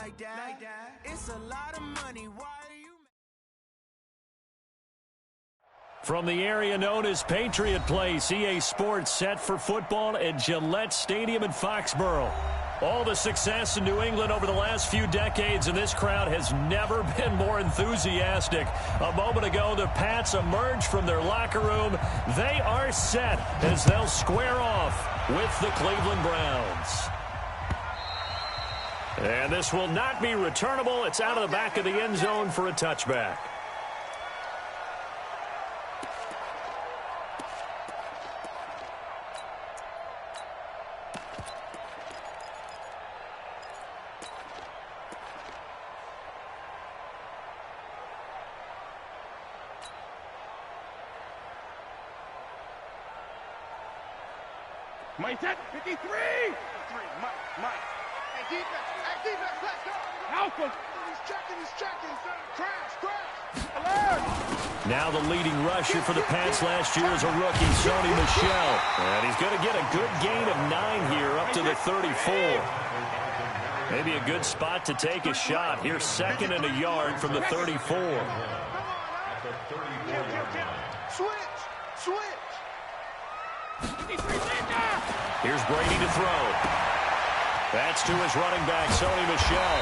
like that. It's a lot of money. Why are you? From the area known as Patriot Place, EA Sports set for football at Gillette Stadium in Foxborough. All the success in New England over the last few decades, and this crowd has never been more enthusiastic. A moment ago, the Pats emerged from their locker room. They are set as they'll square off with the Cleveland Browns. And this will not be returnable. It's out of the back of the end zone for a touchback. Mike, 53! Mike. Hey, defense, let's go! Malcolm! He's checking, crash! Alert! Now the leading rusher for the Pats last year is a rookie, Sony Michel. And he's going to get a good gain of 9 here up to the 34. Maybe a good spot to take a shot. Here's 2nd and a yard from the 34. Switch! Here's Brady to throw. That's to his running back, Sony Michel.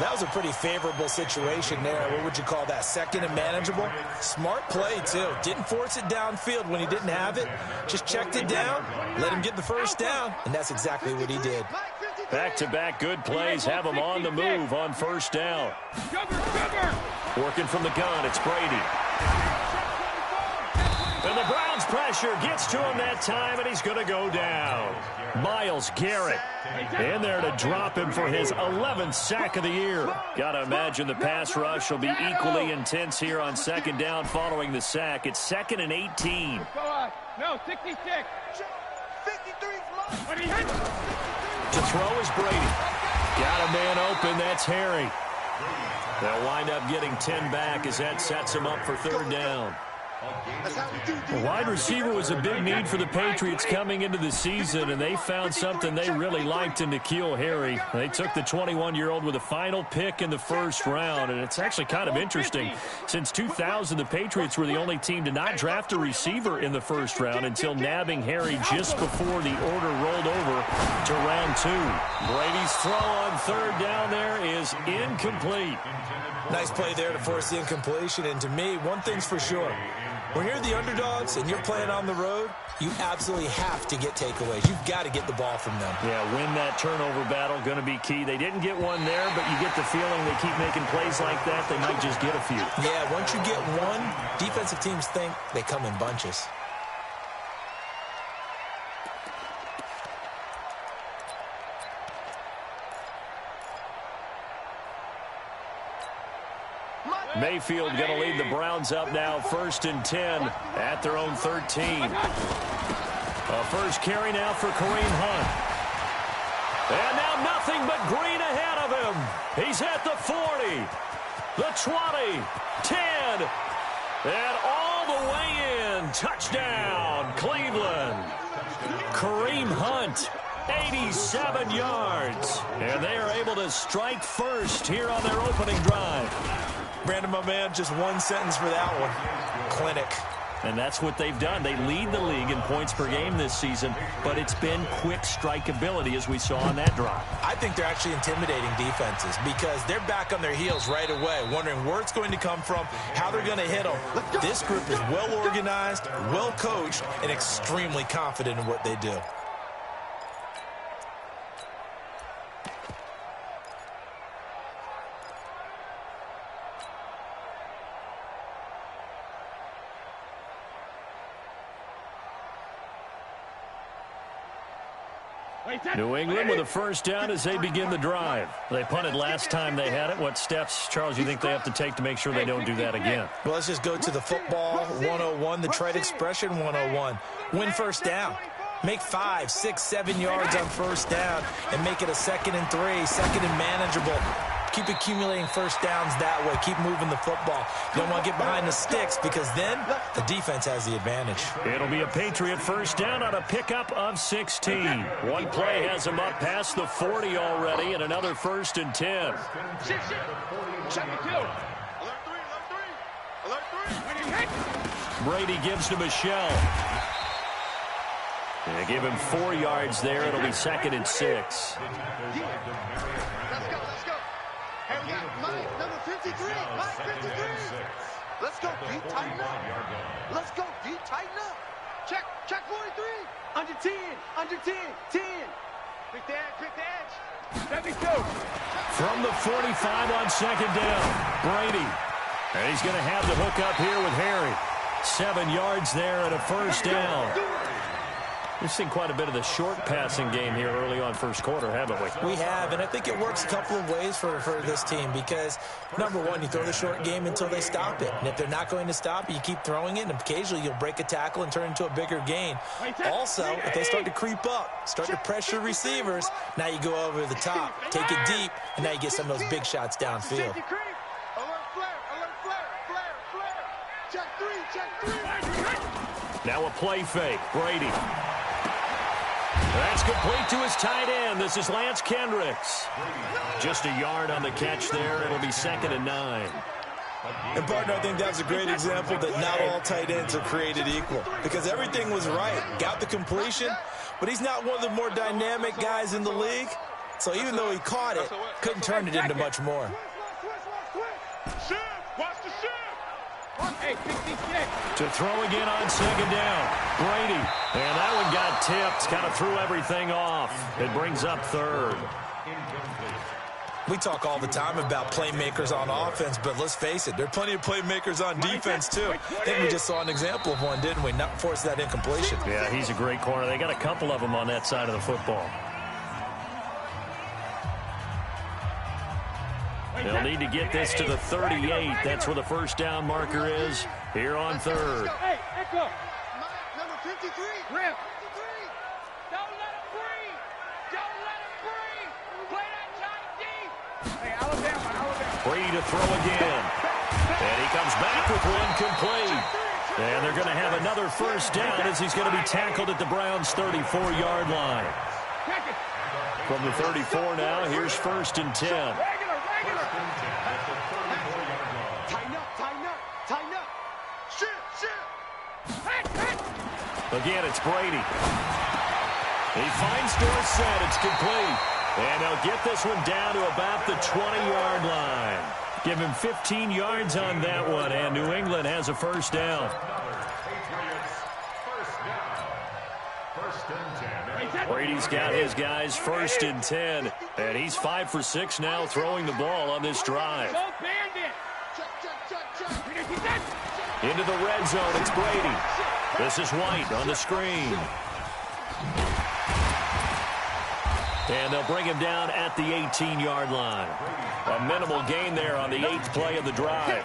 That was a pretty favorable situation there. What would you call that? 2nd and manageable? Smart play, too. Didn't force it downfield when he didn't have it. Just checked it down, let him get the first down, and that's exactly what he did. Back-to-back good plays have him on the move on first down. Working from the gun, it's Brady. And the Browns pressure gets to him that time, and he's going to go down. Myles Garrett in there to drop him for his 11th sack of the year. Got to imagine the pass rush will be equally intense here on 2nd down following the sack. It's 2nd and 18. No, 66. 53. To throw is Brady. Got a man open. That's Harry. They'll wind up getting 10 back as that sets him up for 3rd down. The wide receiver was a big need for the Patriots coming into the season, and they found something they really liked in N'Keal Harry. They took the 21-year-old with a final pick in the 1st round, and it's actually kind of interesting. Since 2000, the Patriots were the only team to not draft a receiver in the 1st round until nabbing Harry just before the order rolled over to round 2. Brady's throw on 3rd down there is incomplete. Nice play there to force the incompletion, and to me, one thing's for sure. When you're the underdogs and you're playing on the road, you absolutely have to get takeaways. You've got to get the ball from them. Yeah, win that turnover battle, going to be key. They didn't get one there, but you get the feeling they keep making plays like that, they might just get a few. Yeah, once you get one, defensive teams think they come in bunches. Mayfield going to lead the Browns up now 1st and 10 at their own 13. A first carry now for Kareem Hunt. And now nothing but green ahead of him. He's at the 40, the 20, 10, and all the way in. Touchdown, Cleveland. Kareem Hunt, 87 yards. And they are able to strike first here on their opening drive. Brandon, my man, just one sentence for that one. Clinic. And that's what they've done. They lead the league in points per game this season, but it's been quick strikeability as we saw on that drive. I think they're actually intimidating defenses because they're back on their heels right away, wondering where it's going to come from, how they're going to hit them. This group is well organized, well coached, and extremely confident in what they do. New England with a first down as they begin the drive. They punted last time they had it. What steps, Charles, you think they have to take to make sure they don't do that again? Well, let's just go to the football 101, the trade expression 101. Win first down. Make 5, 6, 7 yards on first down and make it a 2nd and 3, 2nd and manageable. Keep accumulating first downs that way. Keep moving the football. You don't want to get behind the sticks because then the defense has the advantage. It'll be a Patriot first down on a pickup of 16. One play has him up past the 40 already, and another 1st and 10. Shift. Check the two. Alert three. Brady gives to Michelle. They give him 4 yards there. It'll be 2nd and 6. Let's go. Hey, we got Mike, number 53. Mike, 53. Let's go, deep, tighten up. Let's go, deep, tighten up. Check 43. Under 10, 10. Pick the edge. 72. From the 45 on 2nd down, Brady. And he's going to have the hook up here with Harry. 7 yards there and a 1st down. We've seen quite a bit of the short passing game here early on first quarter, haven't we? We have, and I think it works a couple of ways for this team because, number one, you throw the short game until they stop it. And if they're not going to stop it, you keep throwing it, and occasionally you'll break a tackle and turn it into a bigger gain. Also, if they start to creep up, start to pressure receivers, now you go over the top, take it deep, and now you get some of those big shots downfield. Alert flare. Check three. Now a play fake, Brady. That's complete to his tight end. This is Lance Kendricks. Just a yard on the catch there. It'll be 2nd and 9. And, partner, I think that's a great example that not all tight ends are created equal because everything was right. Got the completion, but he's not one of the more dynamic guys in the league. So even though he caught it, couldn't turn it into much more. Watch the shift. Hey, 66. To throw again on 2nd down, Brady. And that one got tipped, kind of threw everything off. It brings up 3rd. We talk all the time about playmakers on offense, but let's face it, there are plenty of playmakers on defense, too. I think we just saw an example of one, didn't we? Not force that incompletion. Yeah, he's a great corner. They got a couple of them on that side of the football. They'll need to get this to the 38. That's where the 1st down marker is here on 3rd. Hey, Echo. Number 53. Rip. 53. Don't let him breathe. Play that tight deep. Hey, Alabama. Brady to throw again. And he comes back with one complete. And they're going to have another 1st down as he's going to be tackled at the Browns' 34-yard line. From the 34 now, here's 1st and 10. Tighten up. Shift. Again, it's Brady. He finds Dorsett. It's complete. And they'll get this one down to about the 20-yard line. Give him 15 yards on that one, and New England has a 1st down. Brady's got his guys 1st and 10, and he's 5 for 6 now throwing the ball on this drive. Into the red zone, it's Brady. This is White on the screen. And they'll bring him down at the 18-yard line. A minimal gain there on the 8th play of the drive.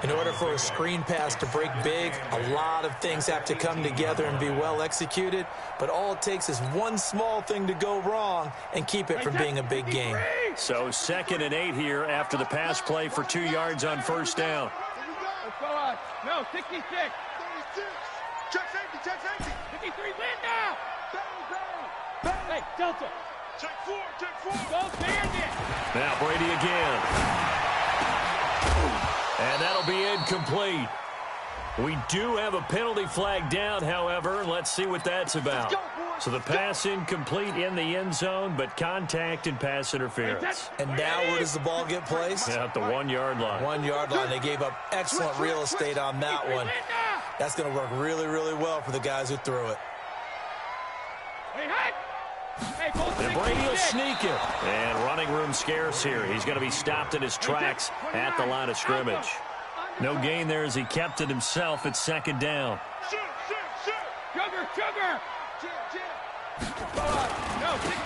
In order for a screen pass to break big, a lot of things have to come together and be well executed, but all it takes is one small thing to go wrong and keep it from being a big game. So 2nd and 8 here after the pass play for 2 yards on 1st down. Let's go on. No, 66. 36. Check safety. 53, win now. Bang. Hey, Delta. Check 4. Go Bandit. Now Brady again. And that'll be incomplete. We do have a penalty flag down, however. Let's see what that's about. So the pass incomplete in the end zone, but contact and pass interference. And now where does the ball get placed? Yeah, at the 1-yard line. 1-yard line. They gave up excellent real estate on that one. That's going to work really, really well for the guys who threw it. And Brady will sneak it. And running room scarce here. He's going to be stopped in his tracks at the line of scrimmage. No gain there as he kept it himself at 2nd down. Sugar.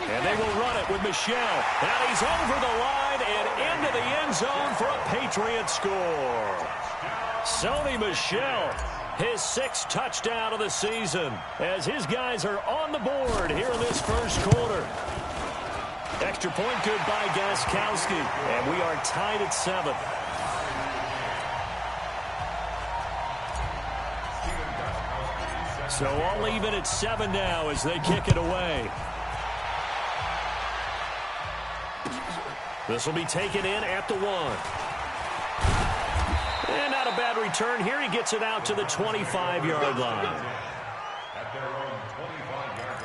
And they will run it with Michelle. And he's over the line and into the end zone for a Patriot score. Sony Michel, his 6th touchdown of the season, as his guys are on the board here in this first quarter. Extra point good by Gostkowski. And we are tied at 7. So all even at 7 now as they kick it away. This will be taken in at the 1. And not a bad return here. He gets it out to the 25-yard line. At their own 25-yard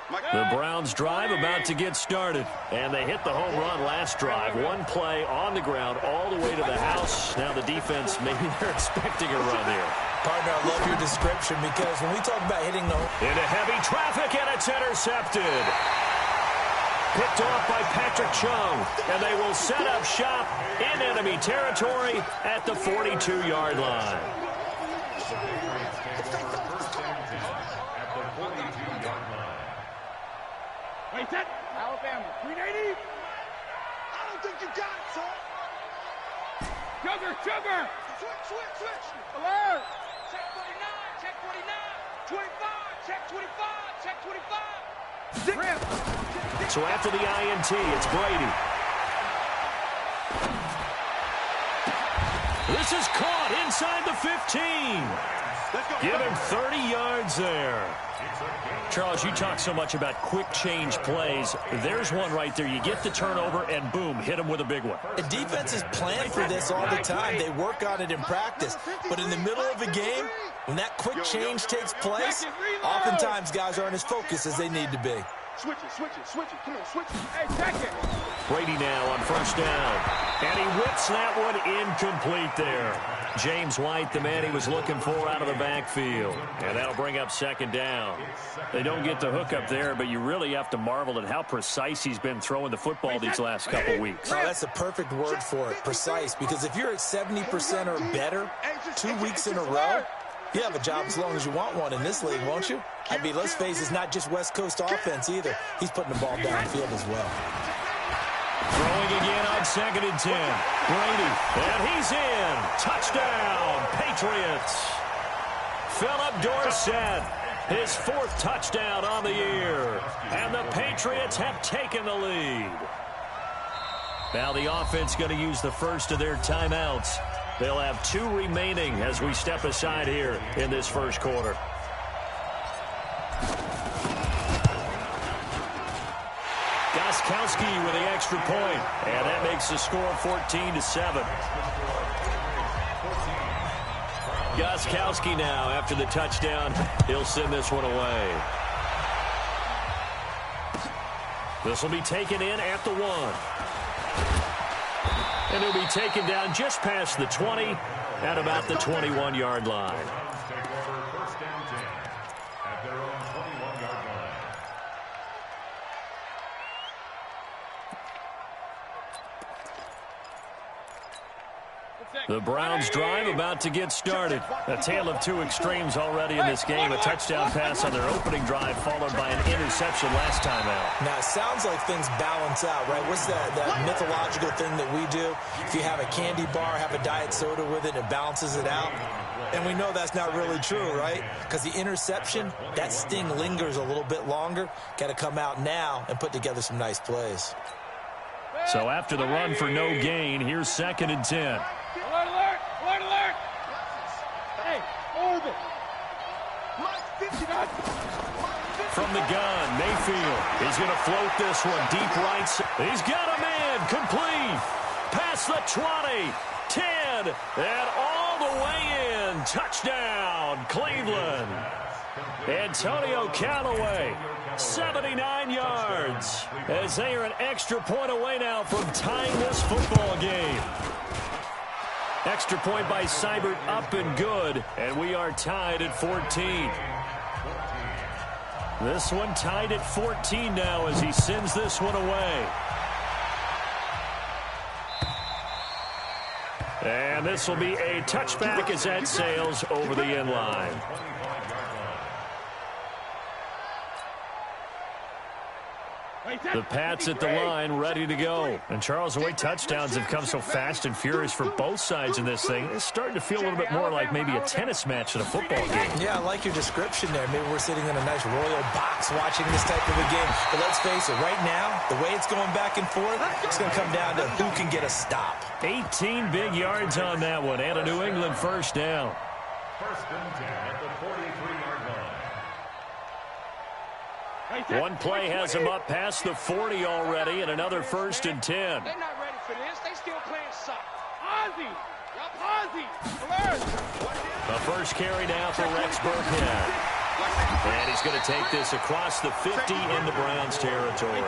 line. The Browns drive about to get started. And they hit the home run last drive. One play on the ground all the way to the house. Now the defense, maybe they're expecting a run here. Partner, I love your description because when we talk about hitting the home... Into heavy traffic, and it's intercepted. Picked off by Patrick Chung. And they will set up shop in enemy territory at the 42-yard line. Wait, that Alabama, 380. I don't think you got it, son. Sugar. Switch. Alert. Check 49, check 49. 25, check 25, check 25. So after the INT, it's Brady. This is caught inside the 15. Give him 30 yards there. Charles, you talk so much about quick change plays. There's one right there. You get the turnover, and boom, hit him with a big one. The defenses plan for this all the time. They work on it in practice. But in the middle of a game, when that quick change takes place, oftentimes guys aren't as focused as they need to be. Switch it. Come on, switch it. Hey, check it. Brady now on first down. And he whips that one incomplete there. James White, the man he was looking for out of the backfield. And that'll bring up second down. They don't get the hook up there, but you really have to marvel at how precise he's been throwing the football these last couple weeks. Oh, that's a perfect word for it, precise. Because if you're at 70% or better 2 weeks in a row, you have a job as long as you want one in this league, won't you? I mean, let's face it, it's not just West Coast offense either. He's putting the ball downfield as well. Throwing again on 2nd and 10. Brady, and he's in. Touchdown, Patriots. Philip Dorsett, his 4th touchdown on the year. And the Patriots have taken the lead. Now the offense going to use the first of their timeouts. They'll have 2 remaining as we step aside here in this first quarter. Gostkowski with the extra point, and that makes the score 14-7. Gostkowski now after the touchdown. He'll send this one away. This will be taken in at the 1. And he'll be taken down just past the 20 at about the 21-yard line. The Browns drive about to get started. A tale of 2 extremes already in this game. A touchdown pass on their opening drive followed by an interception last time out. Now, it sounds like things balance out, right? What's that mythological thing that we do? If you have a candy bar, have a diet soda with it, it balances it out. And we know that's not really true, right? Because the interception, that sting lingers a little bit longer. Got to come out now and put together some nice plays. So after the run for no gain, here's 2nd and 10. Alert! Hey, hold it. From the gun, Mayfield is going to float this one deep right side. He's got a man complete. Past the 20, 10, and all the way in. Touchdown, Cleveland. Antonio Callaway, 79 yards, as they are an extra point away now from tying this football game. Extra point by Seibert up and good, and we are tied at 14. This one tied at 14 now as he sends this one away. And this will be a touchback as that sails over the end line. The Pats at the line, ready to go. And Charles, the way touchdowns have come so fast and furious for both sides in this thing, it's starting to feel a little bit more like maybe a tennis match at a football game. Yeah, I like your description there. Maybe we're sitting in a nice royal box watching this type of a game. But let's face it, right now, the way it's going back and forth, it's going to come down to who can get a stop. 18 big yards on that one, and a New England first down. First and 10 at the 43-yard line. One play has him up past the 40 already, and another first and 10. They're not ready for this. They still playing soft. Ozzy! Ozzy! The first carry now for Rex Burkhead. And he's going to take this across the 50 into Browns territory.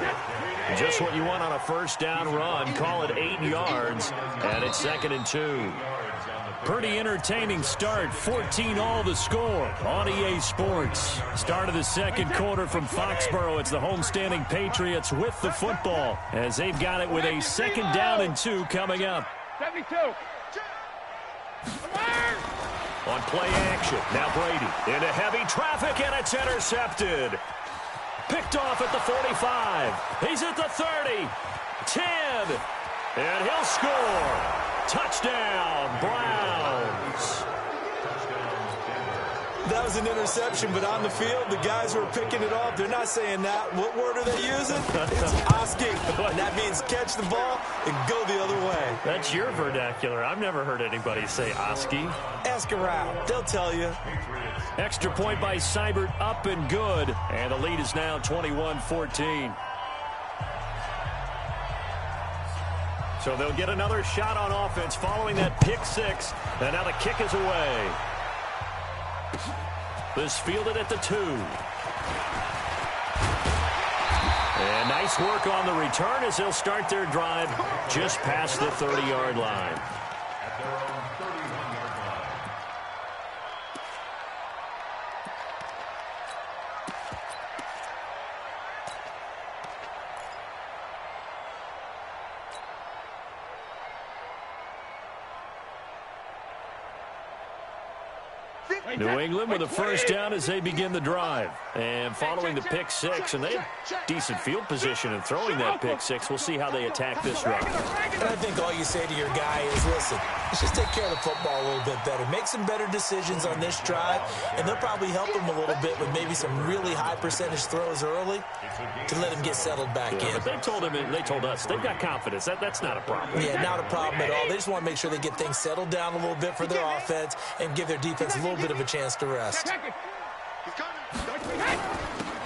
Just what you want on a first down run. Call it 8 yards, and it's 2nd and 2. Pretty entertaining start. 14 all the score on EA Sports. Start of the second quarter from Foxborough. It's the homestanding Patriots with the football as they've got it with a 2nd down and 2 coming up. 72. On play action, now Brady into heavy traffic, and it's intercepted. Picked off at the 45. He's at the 30, 10, and he'll score. Touchdown, Browns. That was an interception, but on the field, the guys who are picking it off, they're not saying that. What word are they using? It's asking, and that means catch the ball and go the other way. That's your vernacular. I've never heard anybody say Oski. Ask around. They'll tell you. Extra point by Seibert, up and good. And the lead is now 21-14. So they'll get another shot on offense following that pick six. And now the kick is away. This fielded at the 2. And nice work on the return as they'll start their drive just past the 30-yard line. At their own 31-yard line. New England with a first down as they begin the drive. And following the pick six, and they have decent field position in throwing that pick six. We'll see how they attack this run. And I think all you say to your guy is, listen, let's just take care of the football a little bit better. Make some better decisions on this drive, and they'll probably help him a little bit with maybe some really high percentage throws early to let him get settled back in. But they told us they've got confidence. That's not a problem. Yeah, not a problem at all. They just want to make sure they get things settled down a little bit for their offense and give their defense a little bit of a chance to rest.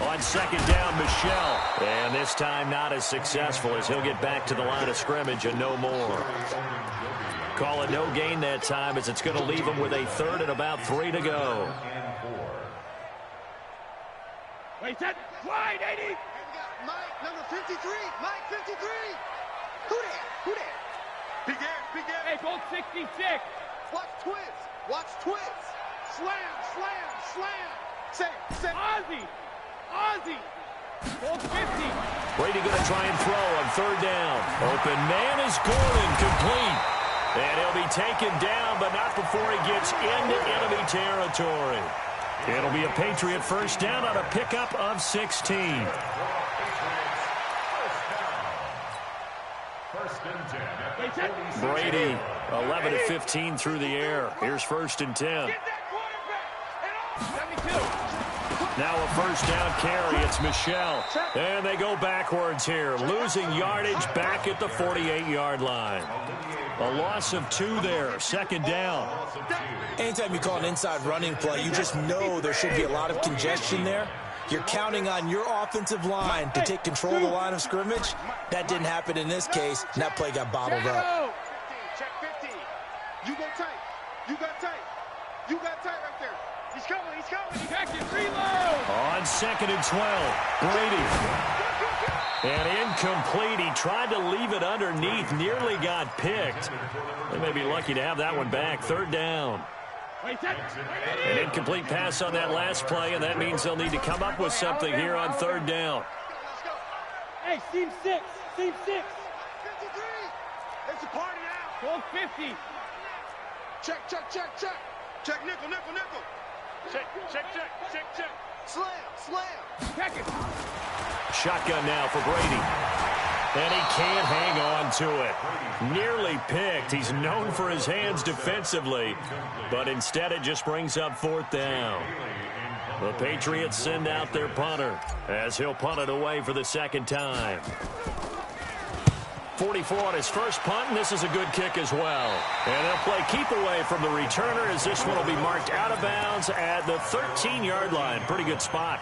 On second down, Michelle. And this time not as successful as he'll get back to the line of scrimmage and no more. Call it no gain that time as it's going to leave him with a 3rd and about 3 to go. Wait, that wide, 80. Mike, number 53. Mike, 53. Who that? Big air. Hey, Bolt 66. Watch twins. Slam. Say. Ozzy. Bolt 50. Brady going to try and throw on 3rd down. Open man is Gordon, complete. And he'll be taken down, but not before he gets into enemy territory. It'll be a Patriot first down on a pickup of 16. First and 10. Brady, 11 of 15 through the air. Here's 1st and 10. Now a first down carry. It's Michelle. And they go backwards here, losing yardage back at the 48-yard line. A loss of 2 there, 2nd down. Anytime you call an inside running play, you just know there should be a lot of congestion there. You're counting on your offensive line to take control of the line of scrimmage. That didn't happen in this case, and that play got bottled up. Check 50. You go tight. You got tight right there. He's coming. Check it, reload. On 2nd and 12, Brady. And incomplete. He tried to leave it underneath, nearly got picked. They may be lucky to have that one back. 3rd down. An incomplete pass on that last play, and that means they'll need to come up with something here on 3rd down. Hey, team 6. 53. It's a party now. Goal 50. Check. Check nickel. Check. Slam. Check it. Shotgun now for Brady. And he can't hang on to it. Nearly picked. He's known for his hands defensively, but instead it just brings up 4th down. The Patriots send out their punter as he'll punt it away for the 2nd time. 44 on his first punt, and this is a good kick as well. And they'll play keep away from the returner as this one will be marked out of bounds at the 13-yard line. Pretty good spot.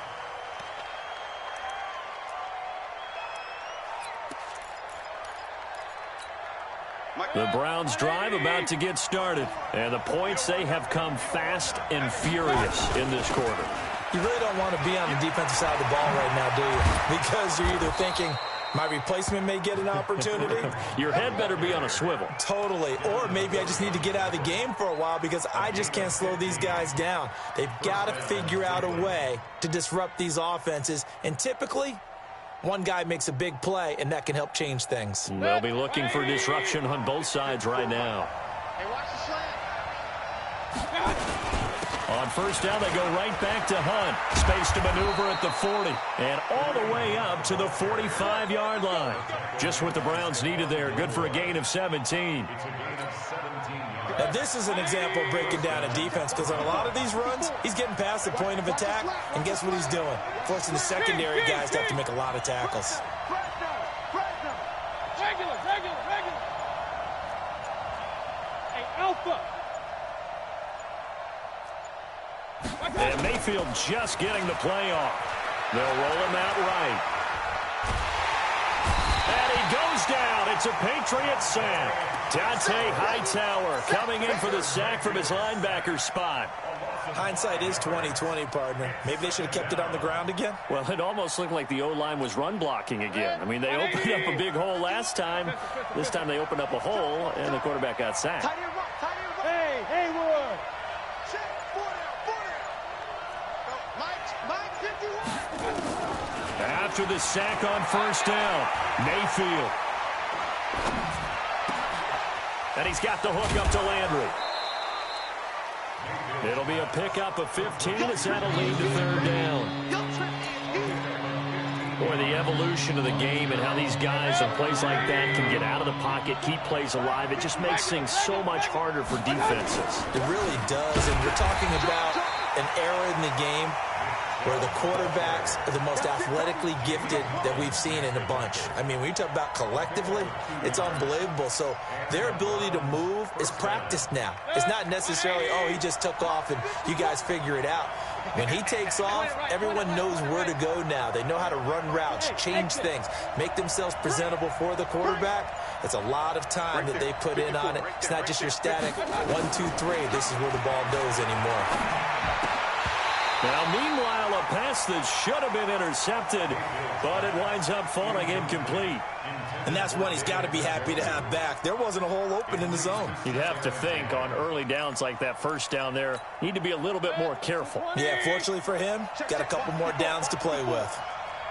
The Browns drive about to get started. And the points, they have come fast and furious in this quarter. You really don't want to be on the defensive side of the ball right now, do you? Because you're either thinking, my replacement may get an opportunity. Your head better be on a swivel. Totally. Or maybe I just need to get out of the game for a while because I just can't slow these guys down. They've got to figure out a way to disrupt these offenses. And typically, one guy makes a big play, and that can help change things. They'll be looking for disruption on both sides right now. Hey, watch the slant. On first down, they go right back to Hunt. Space to maneuver at the 40. And all the way up to the 45-yard line. Just what the Browns needed there. Good for a gain of 17. Now, this is an example of breaking down a defense because on a lot of these runs, he's getting past the point of attack, and guess what he's doing? Forcing the secondary guys to have to make a lot of tackles. Regular. Hey, Alpha. And Mayfield just getting the play off. They'll roll him out right. And he goes down. It's a Patriot sack. Dante Hightower coming in for the sack from his linebacker spot. Hindsight is 20/20, partner. Maybe they should have kept it on the ground again. Well, it almost looked like the O-line was run blocking again. I mean, they opened up a big hole last time. This time they opened up a hole, and the quarterback got sacked. Hey, Haywood. After the sack on first down, Mayfield. And he's got the hook up to Landry. It'll be a pickup of 15 as that'll lead to 3rd down. Boy, the evolution of the game and how these guys on plays like that can get out of the pocket, keep plays alive, it just makes things so much harder for defenses. It really does, and we're talking about an era in the game where the quarterbacks are the most athletically gifted that we've seen in a bunch. I mean, when you talk about collectively, it's unbelievable. So their ability to move is practiced now. It's not necessarily, oh, he just took off and you guys figure it out. When he takes off, everyone knows where to go now. They know how to run routes, change things, make themselves presentable for the quarterback. It's a lot of time that they put in on it. It's not just your static 1, 2, 3. This is where the ball goes anymore. Now, meanwhile, a pass that should have been intercepted, but it winds up falling incomplete. And that's one he's got to be happy to have back. There wasn't a hole open in the zone. You'd have to think on early downs like that first down there, need to be a little bit more careful. Yeah, fortunately for him, got a couple more downs to play with.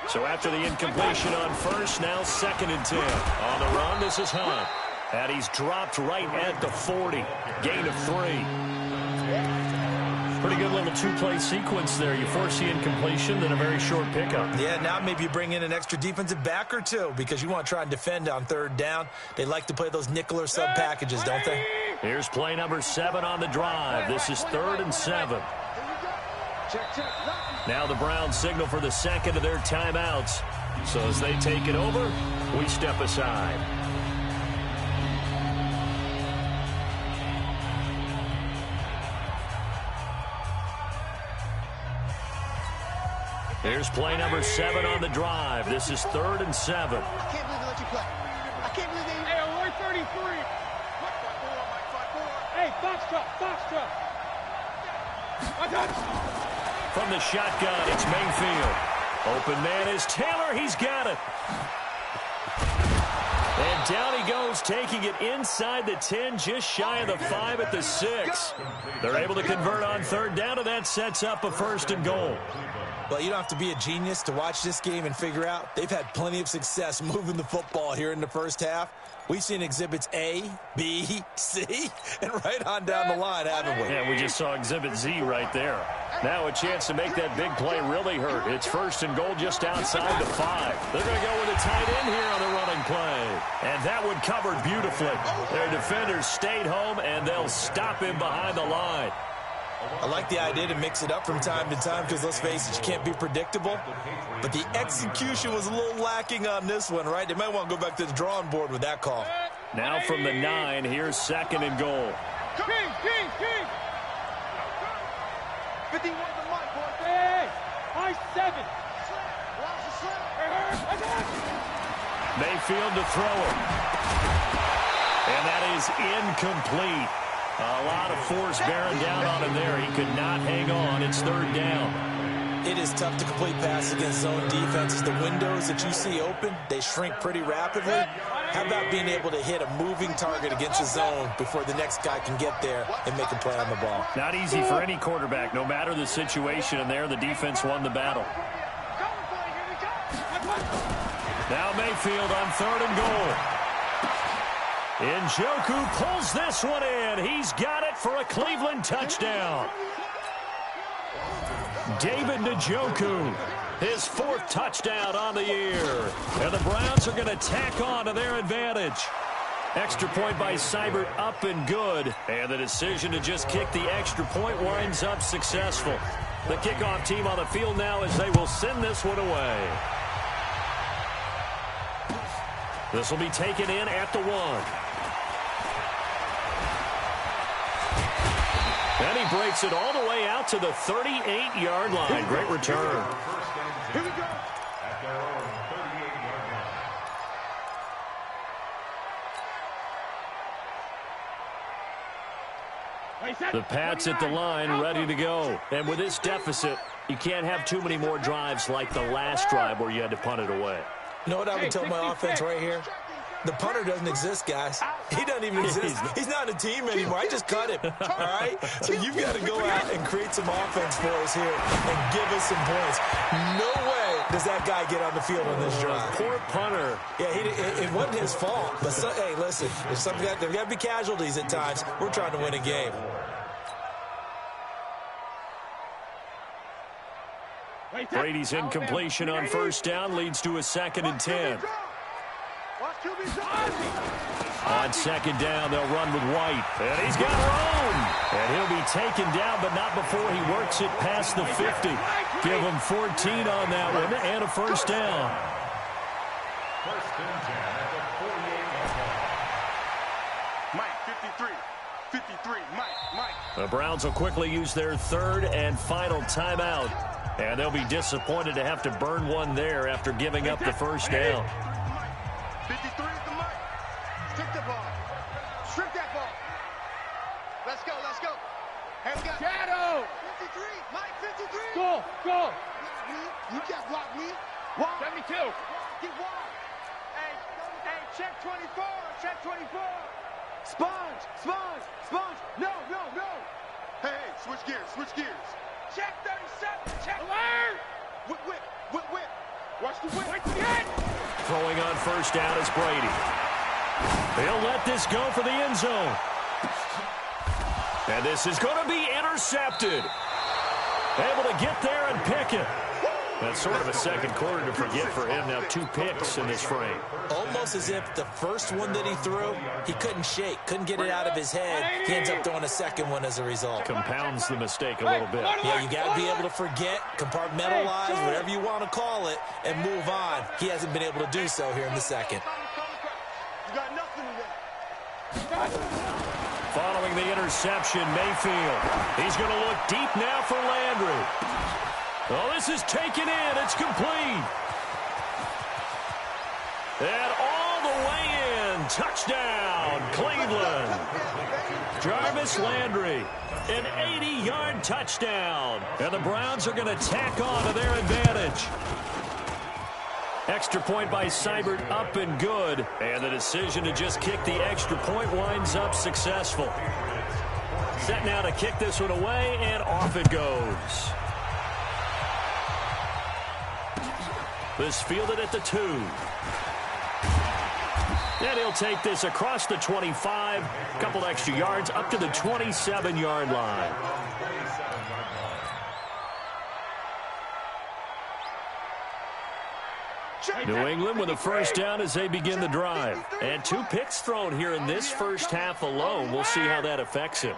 So after the incompletion on first, now 2nd and 10. On the run, this is Hunt. And he's dropped right at the 40. Gain of 3. Pretty good little 2-play sequence there. You force the incompletion, then a very short pickup. Yeah, now maybe you bring in an extra defensive back or two because you want to try and defend on 3rd down. They like to play those nickel or sub packages, don't they? Here's play number 7 on the drive. This is 3rd and 7. Now the Browns signal for the 2nd of their timeouts. So as they take it over, we step aside. Here's play number 7 on the drive. This is 3rd and 7. I can't believe they let you play. I can't believe they... Hey, alert 33. Hey, Foxtrot. From the shotgun, it's Mayfield. Open man is Taylor. He's got it. And down he goes, taking it inside the 10, just shy of the 5 at the 6. They're able to convert on 3rd down, and that sets up a 1st and goal. Well, you don't have to be a genius to watch this game and figure out they've had plenty of success moving the football here in the first half. We've seen exhibits A, B, C, and right on down the line, haven't we? Yeah, we just saw exhibit Z right there. Now a chance to make that big play really hurt. It's 1st and goal just outside the 5. They're going to go with a tight end here on the running play. And that one covered beautifully. Their defenders stayed home, and they'll him behind the line. I like the idea to mix it up from time to time because, let's face it, you can't be predictable. But the execution was a little lacking on this one, right? They might want to go back to the drawing board with that call. Now from the 9, here's 2nd and goal. King. 51 to Mike, boy. Hey, high 7. Mayfield to throw it. And that is incomplete. A lot of force bearing down on him there. He could not hang on. It's 3rd down. It is tough to complete passes against zone defenses. The windows that you see open, they shrink pretty rapidly. How about being able to hit a moving target against the zone before the next guy can get there and make a play on the ball? Not easy for any quarterback, no matter the situation. And there, the defense won the battle. Now Mayfield on 3rd and goal. Njoku pulls this one in. He's got it for a Cleveland touchdown. David Njoku, his 4th touchdown on the year. And the Browns are going to tack on to their advantage. Extra point by Seibert, up and good. And the decision to just kick the extra point winds up successful. The kickoff team on the field now as they will send this one away. This will be taken in at the 1. And he breaks it all the way out to the 38-yard line. Great return. Here we go. At their own 38-yard line. The Pats at the line, ready to go. And with this deficit, you can't have too many more drives like the last drive where you had to punt it away. You know what I would tell my offense right here? The punter doesn't exist, guys. He doesn't even exist. He's not a team anymore. I just cut him, all right? So you've got to go out and create some offense for us here and give us some points. No way does that guy get on the field on this drive. Poor punter. Yeah, it wasn't his fault. But, hey, listen, there's got to be casualties at times. We're trying to win a game. Brady's incompletion on 1st down leads to a 2nd and 10. On 2nd down, they'll run with White. And he's got room. And he'll be taken down, but not before he works it past the 50. Give him 14 on that one and a 1st down. 1st and 10 at the 48-yard line. Mike, 53, Mike. The Browns will quickly use their 3rd and final timeout. And they'll be disappointed to have to burn one there after giving up the 1st down. 53 is the Mike. Strip the ball. Strip that ball. Let's go. Hey, we got Shadow. 53. Mike, 53. Go. You can't block me. Why? 72. Get wide. Hey, check 24. Check 24. Sponge. No. Hey, switch gears. Check 37. Check. Alert. Whip. Watch the whip. Wait the end. Throwing on 1st down is Brady. He'll let this go for the end zone. And this is going to be intercepted. Able to get there and pick it. That's sort of a second quarter to forget for him. Now 2 picks in this frame. Almost as if the first one that he threw, he couldn't get it out of his head. He ends up throwing a second one as a result. Compounds the mistake a little bit. Yeah, you got to be able to forget, compartmentalize, whatever you want to call it, and move on. He hasn't been able to do so here in the second. You got nothing today. Following the interception, Mayfield. He's going to look deep now for Landry. Oh, this is taken in. It's complete. And all the way in. Touchdown, Cleveland. Jarvis Landry, an 80-yard touchdown. And the Browns are going to tack on to their advantage. Extra point by Seibert, up and good. And the decision to just kick the extra point winds up successful. Set now to kick this one away, and off it goes. This fielded at the 2. And he'll take this across the 25. Couple extra yards up to the 27-yard line. New England with a first down as they begin the drive. And 2 picks thrown here in this first half alone. We'll see how that affects him.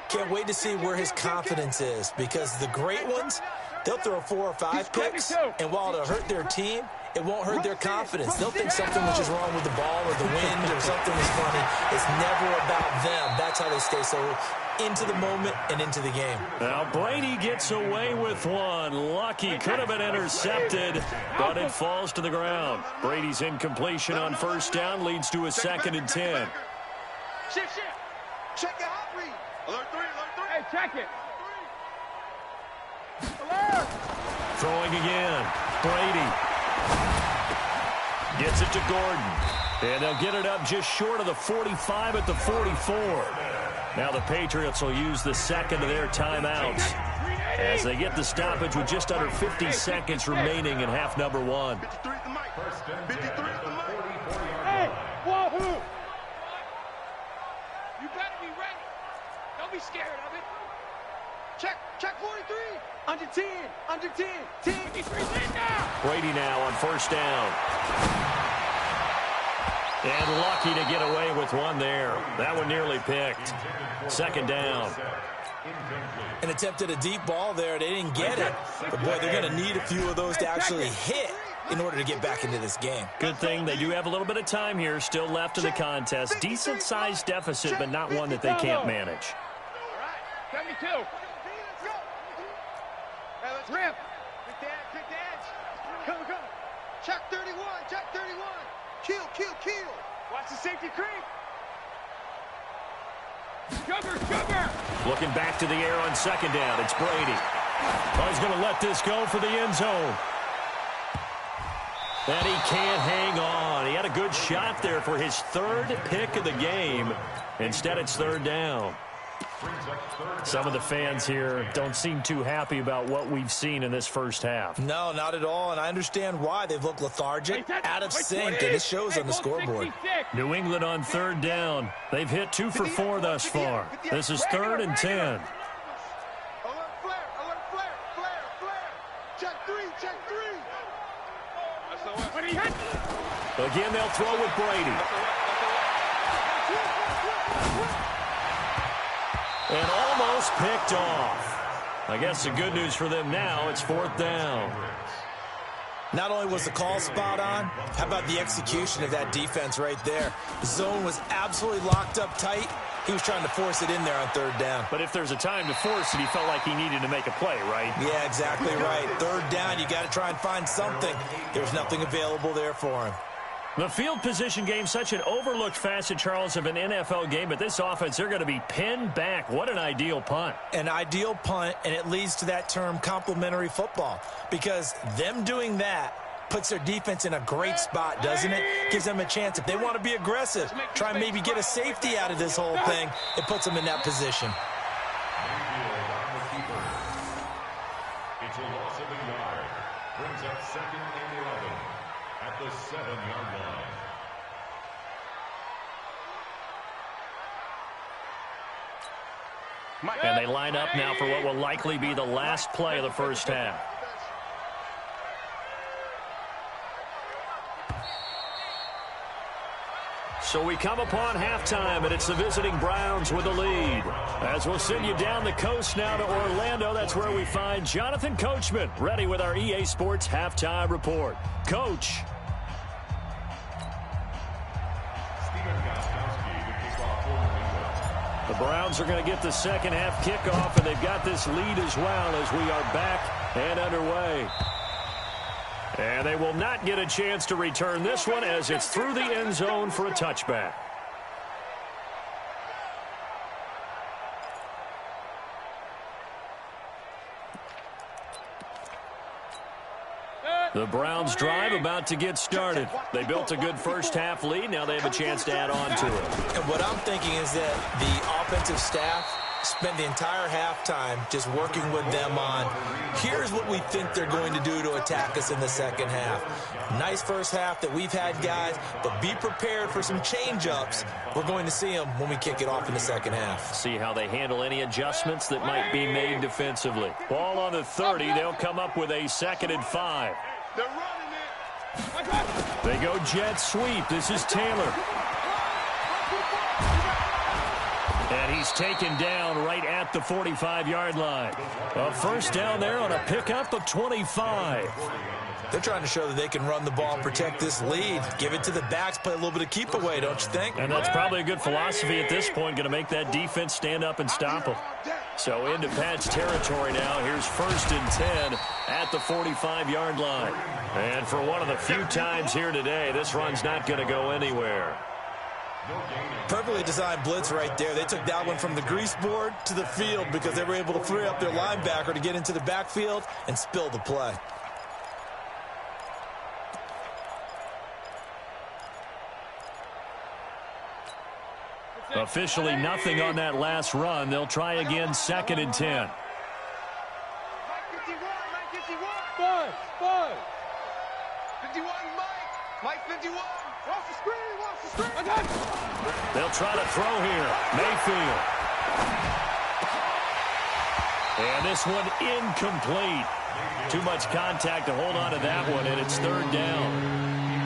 Can't wait to see where his confidence is, because the great ones, they'll throw 4 or 5 picks, and while it'll hurt their team, it won't hurt their confidence. They'll think something was just wrong with the ball or the wind or something was funny. It's never about them. That's how they stay so into the moment and into the game. Now Brady gets away with one. Lucky, could have been intercepted, but it falls to the ground. Brady's incompletion on first down leads to a 2nd and 10. Shift. Check your hot read. Alert 3. Hey, check it. Alert. Throwing again. Brady gets it to Gordon. And they'll get it up just short of the 45 at the 44. Now the Patriots will use the second of their timeouts as they get the stoppage with just under 50 seconds remaining in half number 1. 53 at the mic. 53 at the mic. Hey, wahoo! You better be ready. Don't be scared of it. Check 43. Under 10. 10. 53's in now. Brady now on first down. And Lucky to get away with one there. That one nearly picked. 2nd down. An attempt at a deep ball there. They didn't get it. But, boy, they're going to need a few of those to actually hit in order to get back into this game. Good thing they do have a little bit of time here still left in the contest. Decent-sized deficit, but not one that they can't manage. All right, 72. Rip. Good dance. Come. Check 31. Kill. Watch the safety creep. Sugar. Looking back to the air on 2nd down. It's Brady. Oh, he's going to let this go for the end zone. And he can't hang on. He had a good shot there for his 3rd pick of the game. Instead, it's 3rd down. Some of the fans here don't seem too happy about what we've seen in this first half. No, not at all, and I understand why. They've looked lethargic, out of sync, and it shows on the scoreboard. New England on 3rd down. They've hit 2 for 4 thus far. This is 3rd and 10. Alert flare. Check 3. Again, they'll throw with Brady. And almost picked off. I guess the good news for them now, it's 4th down. Not only was the call spot on, how about the execution of that defense right there? The zone was absolutely locked up tight. He was trying to force it in there on 3rd down. But if there's a time to force it, he felt like he needed to make a play, right? Yeah, exactly right. 3rd down, you got to try and find something. There's nothing available there for him. The field position game, such an overlooked facet, Charles, of an NFL game, but this offense, they're going to be pinned back. What an ideal punt. An ideal punt, and it leads to that term complementary football, because them doing that puts their defense in a great spot, doesn't it? Gives them a chance. If they want to be aggressive, try and maybe get a safety out of this whole thing, it puts them in that position. It's a loss of a yard. Brings up 2nd and 11 at the 7-yard line. And they line up now for what will likely be the last play of the first half. So we come upon halftime, and it's the visiting Browns with the lead. As we'll send you down the coast now to Orlando, that's where we find Jonathan Coachman, ready with our EA Sports Halftime Report. Coach. The Browns are going to get the second half kickoff, and they've got this lead as well as we are back and underway. And they will not get a chance to return this one as it's through the end zone for a touchback. The Browns drive about to get started. They built a good first half lead. Now they have a chance to add on to it. And what I'm thinking is that the offensive staff spent the entire halftime just working with them on, here's what we think they're going to do to attack us in the second half. Nice first half that we've had, guys, but be prepared for some change-ups. We're going to see them when we kick it off in the second half. See how they handle any adjustments that might be made defensively. Ball on the 30. They'll come up with a 2nd and 5. They're running it. They go jet sweep. This is Taylor. And he's taken down right at the 45-yard line. A first down there on a pickup of 25. They're trying to show that they can run the ball and protect this lead. Give it to the backs, play a little bit of keep away, don't you think? And that's probably a good philosophy at this point, going to make that defense stand up and stop them. So into Pats territory now. Here's 1st and 10 at the 45-yard line. And for one of the few times here today, this run's not going to go anywhere. Perfectly designed blitz right there. They took that one from the grease board to the field because they were able to free up their linebacker to get into the backfield and spill the play. Officially nothing on that last run. They'll try again, 2nd and 10. Mike 51. 51, Mike 51. Watch the screen. They'll try to throw here. Mayfield. And this one incomplete. Too much contact to hold on to that one, and it's 3rd down.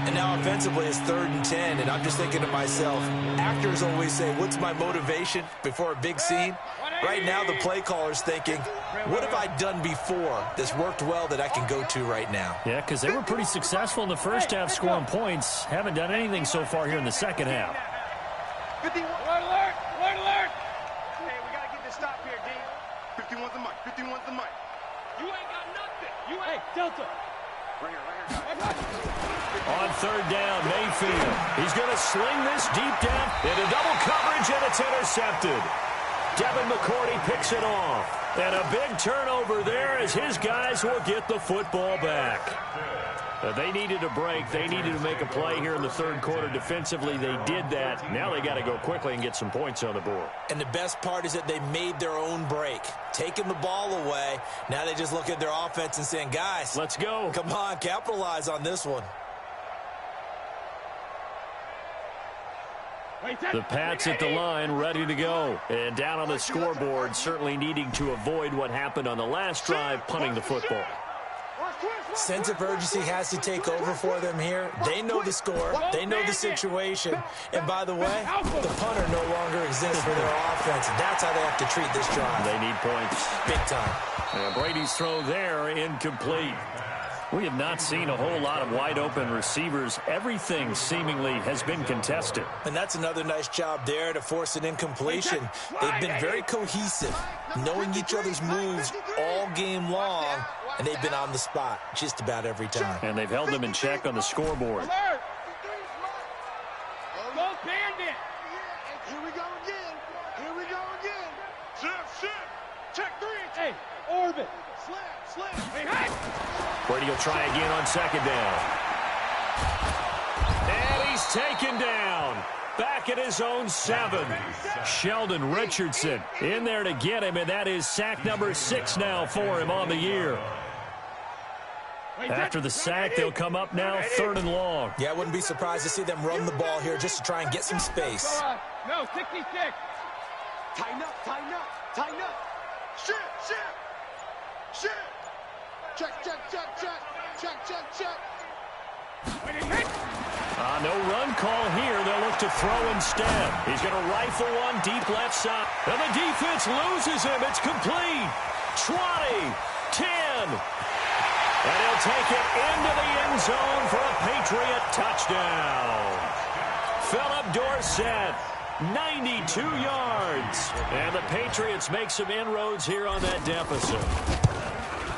And now offensively it's 3rd and 10, and I'm just thinking to myself, actors always say, what's my motivation before a big scene? Right now the play caller's thinking, what have I done before that's worked well that I can go to right now? Yeah, because they were pretty successful in the first half scoring points. Haven't done anything so far here in the second half. 51. Alert! Hey, we got to get this stop here, D. 51's the mic. 51's the mic. You ain't got nothing. Hey, Delta. Right here. On 3rd down, Mayfield. He's going to sling this deep down into double coverage, and it's intercepted. Devin McCourty picks it off. And a big turnover there as his guys will get the football back. They needed a break. They needed to make a play here in the 3rd quarter. Defensively, they did that. Now they got to go quickly and get some points on the board. And the best part is that they made their own break. Taking the ball away. Now they just look at their offense and saying, guys, let's go. Come on, capitalize on this one. The Pats at the line, ready to go. And down on the scoreboard, certainly needing to avoid what happened on the last drive, punting the football. Sense of urgency has to take over for them here. They know the score. They know the situation. And by the way, the punter no longer exists for their offense. That's how they have to treat this drive. They need points. Big time. And Brady's throw there, incomplete. We have not seen a whole lot of wide-open receivers. Everything seemingly has been contested. And that's another nice job there to force an incompletion. They've been very cohesive, knowing each other's moves all game long, and they've been on the spot just about every time. And they've held them in check on the scoreboard. Alert! Go Bandit! Here we go again. Shift. Check 3. Hey, orbit. Slam. Hey. Brady will try again on 2nd down. And he's taken down. Back at his own 7. Sheldon Richardson in there to get him, and that is sack number 6 now for him on the year. After the sack, they'll come up now 3rd and long. Yeah, I wouldn't be surprised to see them run the ball here just to try and get some space. No, 66. Tighten up. Shit. Check. No run call here. They'll look to throw instead. He's going to rifle one deep left side. And the defense loses him. It's complete. 20, 10. And he'll take it into the end zone for a Patriot touchdown. Philip Dorsett, 92 yards. And the Patriots make some inroads here on that deficit.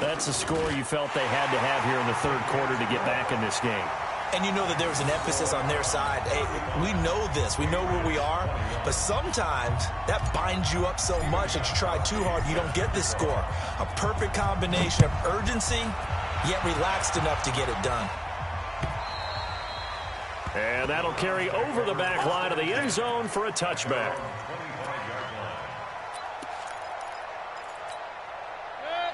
That's a score you felt they had to have here in the 3rd quarter to get back in this game. And you know that there was an emphasis on their side. Hey, we know this. We know where we are. But sometimes that binds you up so much that you try too hard, you don't get this score. A perfect combination of urgency, yet relaxed enough to get it done. And that'll carry over the back line of the end zone for a touchback.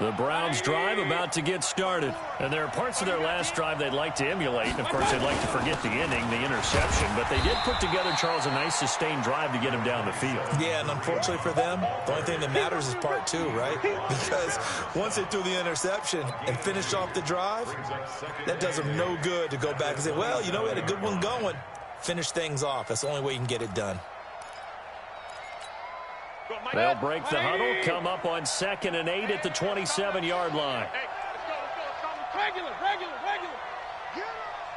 The Browns drive about to get started. And there are parts of their last drive they'd like to emulate. And, of course, they'd like to forget the inning, the interception. But they did put together, Charles, a nice sustained drive to get him down the field. Yeah, and unfortunately for them, the only thing that matters is part two, right? Because once they threw the interception and finished off the drive, that does them no good to go back and say, well, you know, we had a good one going. Finish things off. That's the only way you can get it done. They'll break the huddle, come up on 2nd and 8 at the 27-yard line. Hey, let's go. Regular.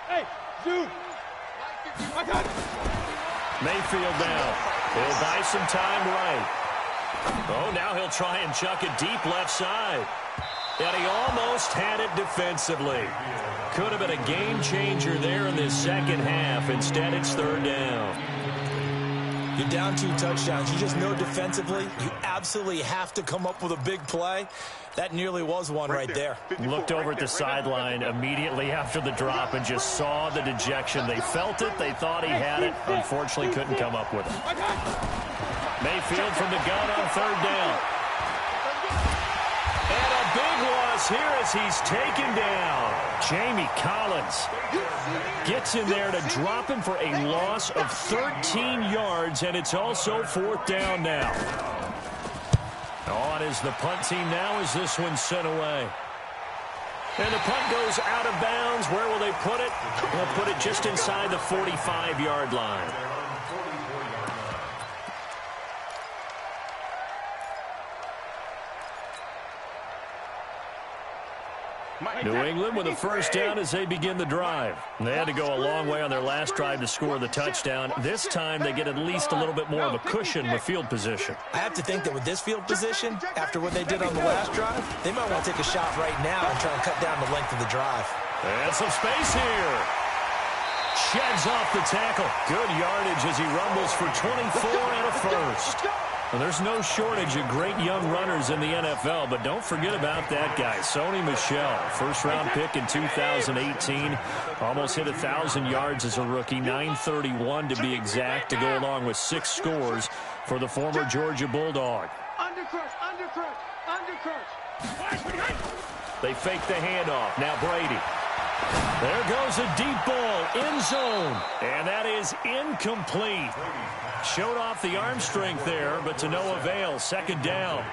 Hey, dude. I got it. Mayfield down. He'll buy some time right. Oh, now he'll try and chuck it deep left side. And he almost had it defensively. Could have been a game changer there in this second half. Instead, it's 3rd down. You're down 2 touchdowns. You just know defensively you absolutely have to come up with a big play. That nearly was one right there. Looked over at the sideline immediately after the drop and just saw the dejection. They felt it. They thought he had it. Unfortunately, couldn't come up with it. Mayfield from the gun on 3rd down. And a big loss here as he's taken down. Jamie Collins gets in there to drop him for a loss of 13 yards, and it's also 4th down now. On is the punt team now as this one's sent away. And the punt goes out of bounds. Where will they put it? They'll put it just inside the 45-yard line. New England with a 1st down as they begin the drive. They had to go a long way on their last drive to score the touchdown. This time they get at least a little bit more of a cushion with field position. I have to think that with this field position, after what they did on the last drive, they might want to take a shot right now and try and cut down the length of the drive. And some space here. Sheds off the tackle. Good yardage as he rumbles for 24 and a 1st. Well, there's no shortage of great young runners in the NFL, but don't forget about that guy, Sony Michel. 1st-round pick in 2018. Almost hit 1,000 yards as a rookie, 931 to be exact, to go along with 6 scores for the former Georgia Bulldog. Undercrush. They fake the handoff. Now Brady. There goes a deep ball, end zone, and that is incomplete. Showed off the arm strength there, but to no avail. 2nd down.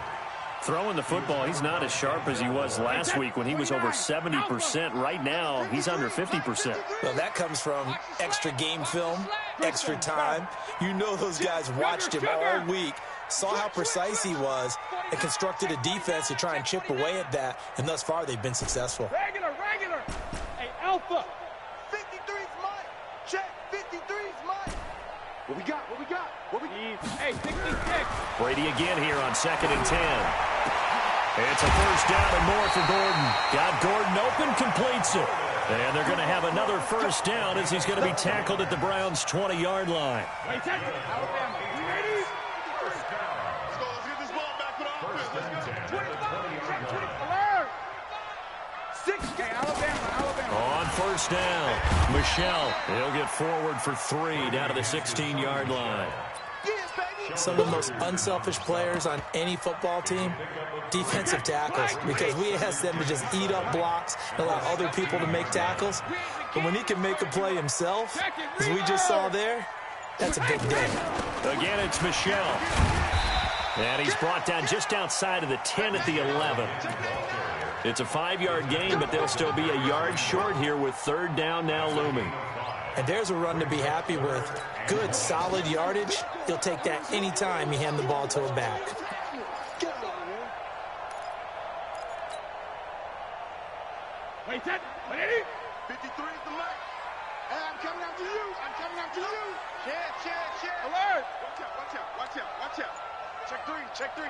Throwing the football, he's not as sharp as he was last week when he was over 70%. Right now, he's under 50%. Well, that comes from extra game film, extra time. You know those guys watched him all week, saw how precise he was, and constructed a defense to try and chip away at that, and thus far they've been successful. Regular. Hey, Alpha. 53's mine. Check. 53's mine. What we got? Hey, 66. Brady again here on 2nd and 10. It's a 1st down and more for Gordon. Got Gordon open, completes it. And they're going to have another 1st down as he's going to be tackled at the Browns' 20-yard line. Alabama, you ready? Let's get this ball back for the offense. 25. Alert. 6. Okay, Alabama. On 1st down, Michel. He'll get forward for 3 down to the 16-yard line. Some of the most unselfish players on any football team, defensive tackles, because we ask them to just eat up blocks and allow other people to make tackles. But when he can make a play himself, as we just saw there, that's a big day. Again, it's Michel. And he's brought down just outside of the 10 at the 11. It's a 5-yard gain, but they'll still be a yard short here with 3rd down now looming. And there's a run to be happy with. Good, solid yardage. He'll take that anytime you hand the ball to a back. Wait, that. Ready? 53's the left. Hey, I'm coming after you. Check. Alert. Watch out. Check three.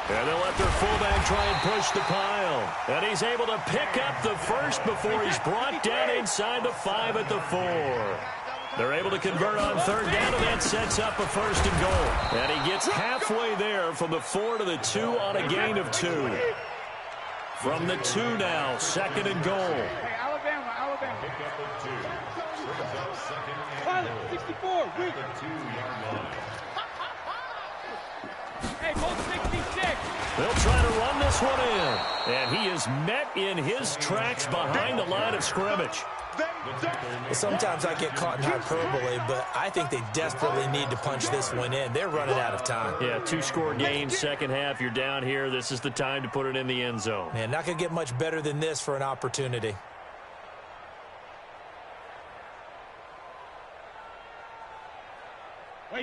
And they'll let their fullback try and push the pile. And he's able to pick up the 1st before he's brought down inside the 5 at the 4. They're able to convert on 3rd down, and that sets up a 1st and goal. And he gets halfway there from the 4 to the 2 on a gain of 2. From the 2 now, 2nd and goal. Hey, Alabama. Pick up the 2. Brings up 2nd and Pilot, goal. 64. Wait. The 2-yard line. Hey, both 66. They'll try to run this one in. And he is met in his tracks behind the line of scrimmage. Well, sometimes I get caught in hyperbole, but I think they desperately need to punch this one in. They're running out of time. Yeah, 2-score game, second half. You're down here. This is the time to put it in the end zone. Man, not going to get much better than this for an opportunity.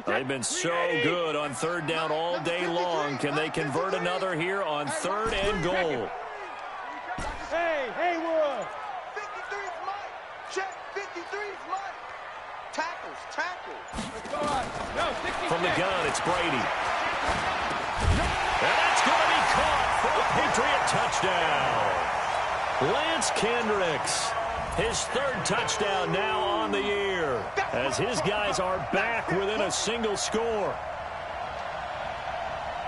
They've been so good on third down all day long. Can they convert another here on third and goal? Hey, Haywood. 53's Mike. Check, 53's Mike. Tackles. No, 66. From the gun, it's Brady. And that's going to be caught for a Patriot touchdown. Lance Kendricks, his third touchdown now on the year, as his guys are back within a single score.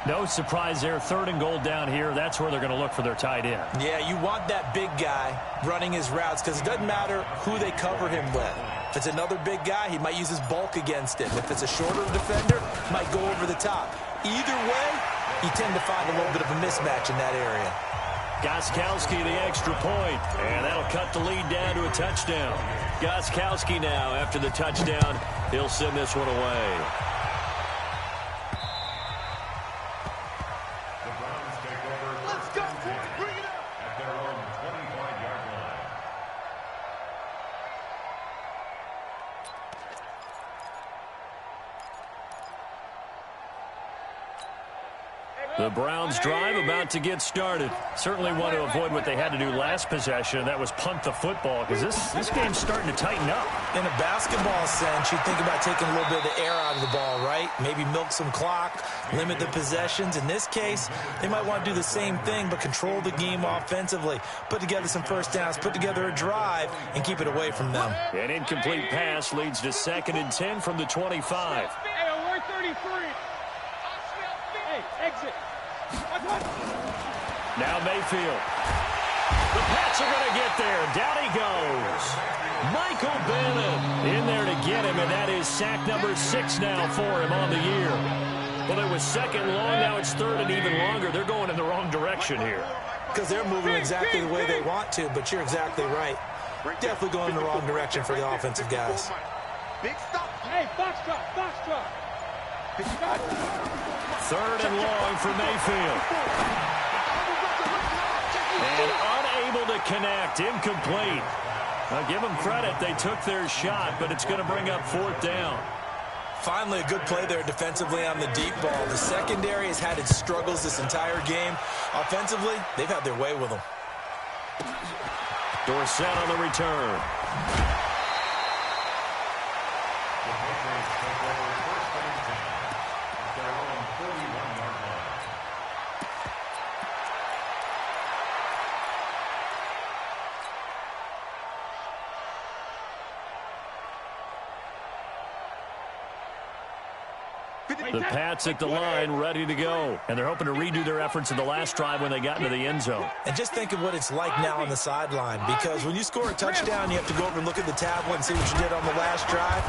No surprise there, third and goal down here. That's where they're going to look for their tight end. Yeah, you want that big guy running his routes because it doesn't matter who they cover him with. If it's another big guy, he might use his bulk against him. If it's a shorter defender, he might go over the top. Either way, you tend to find a little bit of a mismatch in that area. Gostkowski the extra point, and that'll cut the lead down to a touchdown. Gostkowski now, after the touchdown, he'll send this one away. Let's go, boys. Bring it up. At their own 25-yard line. The Browns drive about to get started. Certainly want to avoid what they had to do last possession. That was punt the football, because this game's starting to tighten up. In a basketball sense, you think about taking a little bit of the air out of the ball, right? Maybe milk some clock, limit the possessions. In this case, they might want to do the same thing, but control the game offensively. Put together some first downs, put together a drive, and keep it away from them. An incomplete pass leads to 2nd and 10 from the 25. Hey, alert 33. Hey, exit. Now Mayfield. The Pats are going to get there. Down he goes. Michael Bennett in there to get him, and that is sack number 6 now for him on the year. Well, it was second long, now it's third and even longer. They're going in the wrong direction here. Because they're moving exactly the way they want to, but you're exactly right. Definitely going in the wrong direction for the offensive guys. Big stop. Hey, box truck. Third and long for Mayfield. And unable to connect, incomplete. Now give them credit, they took their shot, but it's going to bring up 4th down. Finally, a good play there defensively on the deep ball. The secondary has had its struggles this entire game. Offensively, they've had their way with them. Dorsett on the return. The Pats at the line, ready to go. And they're hoping to redo their efforts in the last drive when they got into the end zone. And just think of what it's like now on the sideline, because when you score a touchdown, you have to go over and look at the tablet and see what you did on the last drive.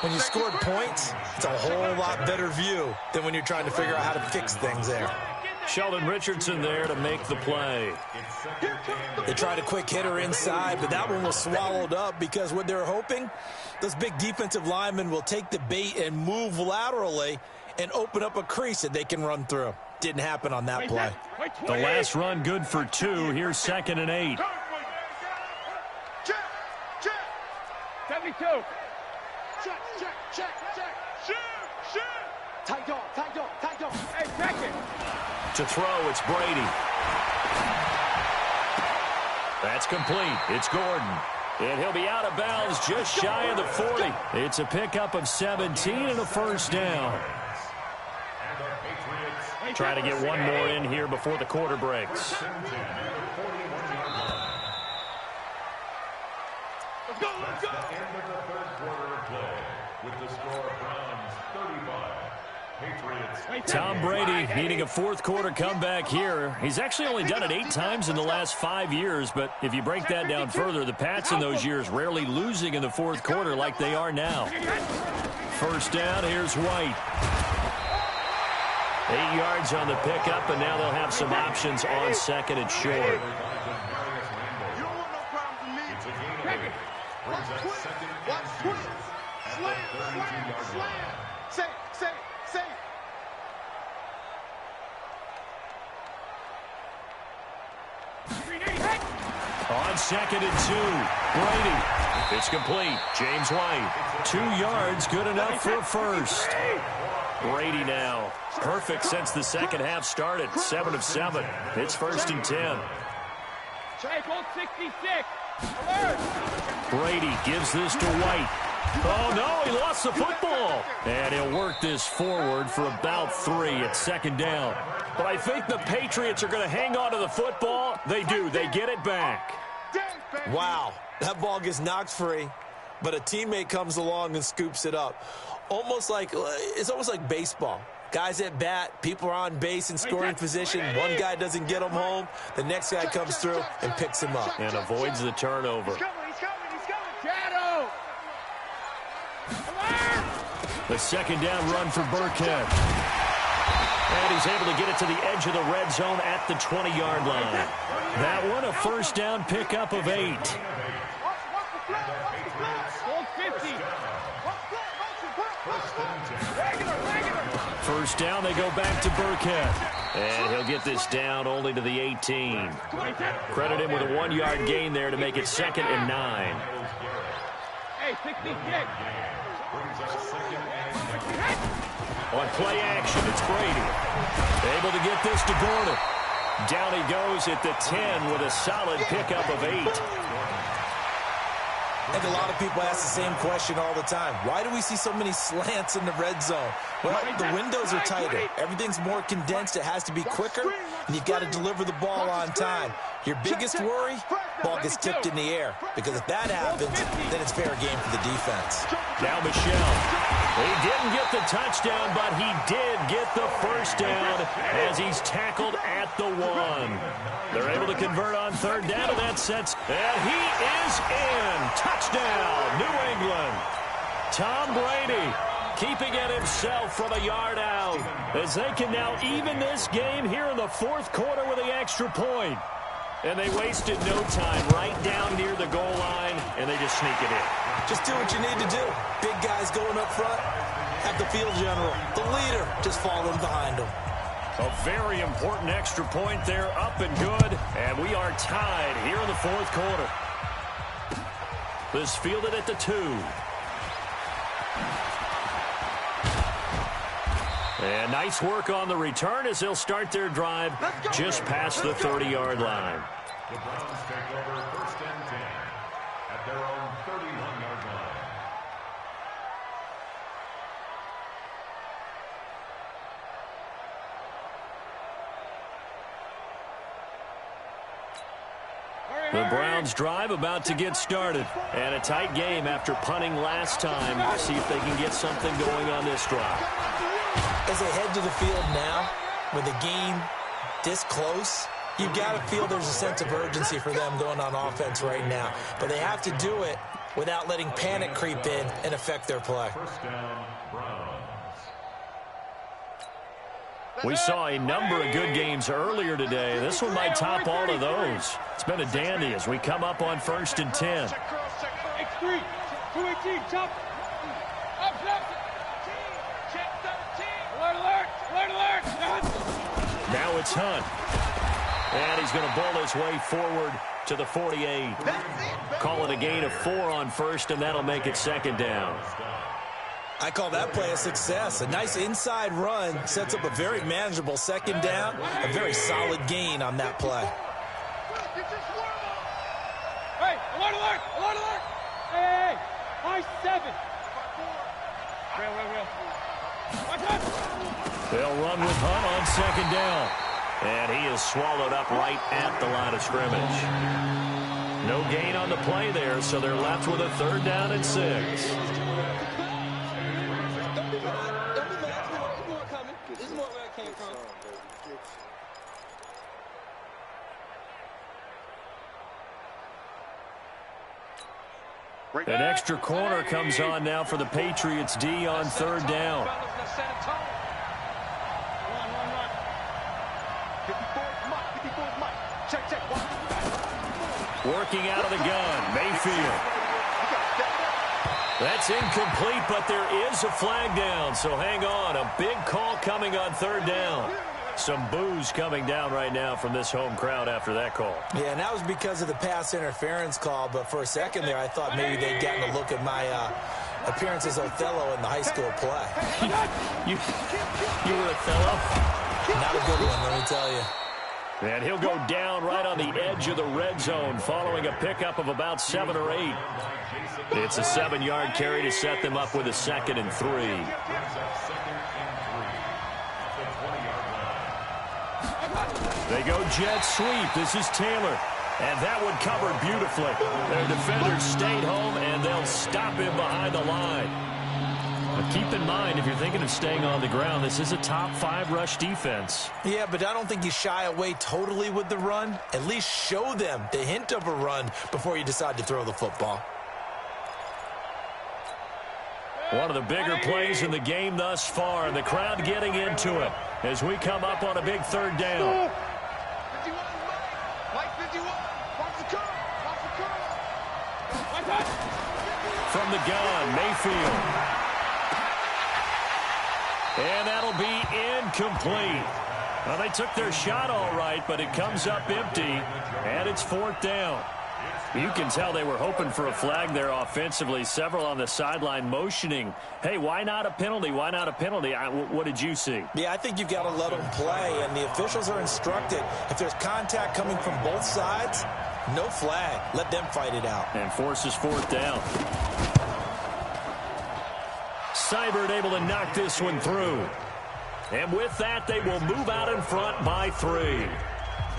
When you scored points, it's a whole lot better view than when you're trying to figure out how to fix things there. Sheldon Richardson there to make the play. They tried a quick hitter inside, but that one was swallowed up because what they're hoping, those big defensive linemen will take the bait and move laterally and open up a crease that they can run through. Didn't happen on that play. The last run good for 2. Here's 2nd and 8. Check. 72. Check. Shoot. Tight dog. Hey, second. To throw, it's Brady. That's complete. It's Gordon. And he'll be out of bounds just shy of the 40. It's a pickup of 17 and a first down. Try to get one more in here before the quarter breaks. Let's go. End of the third quarter of play with the score Browns 35. Patriots. Tom Brady needing a 4th quarter comeback here. He's actually only done it 8 times in the last 5 years, but if you break that down further, the Pats in those years rarely losing in the 4th quarter like they are now. First down, here's White. 8 yards on the pickup, and now they'll have some options on second and short. You don't want no problems with me. Watch quick. Watch quick. Slam, slam, slam. Say. On second and 2, Brady. It's complete. James White. 2 yards, good enough for a first. Brady now. Perfect since the second half started. 7 of 7. It's first and 10. Hey, goal 66. Alert. Brady gives this to White. Oh, no, he lost the football. And he'll work this forward for about 3 at second down. But I think the Patriots are going to hang on to the football. They do. They get it back. Wow, that ball gets knocked free, but a teammate comes along and scoops it up. It's almost like baseball. Guys at bat, people are on base in scoring position. One guy doesn't get him home. The next guy comes through and picks him up. And avoids the turnover. He's coming. Shadow. Alert. The second down run for Burkhead. And he's able to get it to the edge of the red zone at the 20-yard line. That one a first down pickup of 8. Goal 50. First down, they go back to Burkhead. And he'll get this down only to the 18. Credit him with a 1-yard gain there to make it second and 9. Hey, 66. On play action, it's Brady. Able to get this to Gordon. Down he goes at the 10 with a solid pickup of 8. I think a lot of people ask the same question all the time. Why do we see so many slants in the red zone? Well, the windows are tighter. Everything's more condensed. It has to be quicker, and you've got to deliver the ball on time. Your biggest worry, ball gets tipped in the air. Because if that happens, then it's fair game for the defense. Now Michelle. He didn't get the touchdown, but he did get the first down as he's tackled at the 1. They're able to convert on third down, and that sets. And he is in. Touchdown, New England. Tom Brady keeping it himself from a yard out as they can now even this game here in the fourth quarter with the extra point. And they wasted no time right down near the goal line, and they just sneak it in. Just do what you need to do. Big guys going up front. Have the field general, the leader, just falling behind them. A very important extra point there, up and good. And we are tied here in the fourth quarter. This fielded at the 2. And nice work on the return as they'll start their drive just past the 30-yard line. The Browns take over first and 10 at their own 31-yard line. The Browns drive about to get started. And a tight game after punting last time. See if they can get something going on this drive. As they head to the field now, with the game this close, you've got to feel there's a sense of urgency for them going on offense right now. But they have to do it without letting panic creep in and affect their play. First down, Browns. We saw a number of good games earlier today. This one might top all of those. It's been a dandy as we come up on first and 10. X3, 218, jump. Up. Check 17. Alert. Now it's Hunt. And he's going to bowl his way forward to the 48. Call it a gain of 4 on first, and that'll make it second down. I call that play a success. A nice inside run sets up a very manageable second down. A very solid gain on that play. Hey, alert. Hey, high 7. Real. Watch out. They'll run with Hunt on second down. And he is swallowed up right at the line of scrimmage. No gain on the play there, so they're left with a third down and 6. An extra corner comes on now for the Patriots D on third down. Working out of the gun, Mayfield. That's incomplete, but there is a flag down, so hang on. A big call coming on third down. Some boos coming down right now from this home crowd after that call. Yeah, and that was because of the pass interference call, but for a second there, I thought maybe they'd gotten a look at my appearance as Othello in the high school play. You were Othello? Not a good one, let me tell you. And he'll go down right on the edge of the red zone following a pickup of about 7 or 8. It's a 7-yard carry to set them up with a 2nd and 3. They go jet sweep. This is Taylor. And that one covered beautifully. Their defenders stayed home, and they'll stop him behind the line. But keep in mind, if you're thinking of staying on the ground, this is a top 5 rush defense. Yeah, but I don't think you shy away totally with the run. At least show them the hint of a run before you decide to throw the football. One of the bigger plays in the game thus far. The crowd getting into it as we come up on a big third down. From the gun, Mayfield. And that'll be incomplete. Well, they took their shot all right, but it comes up empty, and it's 4th down. You can tell they were hoping for a flag there offensively. Several on the sideline motioning, hey, why not a penalty? Why not a penalty? What did you see? Yeah, I think you've got to let them play, and the officials are instructed. If there's contact coming from both sides, no flag. Let them fight it out. And forces 4th down. Seibert able to knock this one through. And with that, they will move out in front by 3.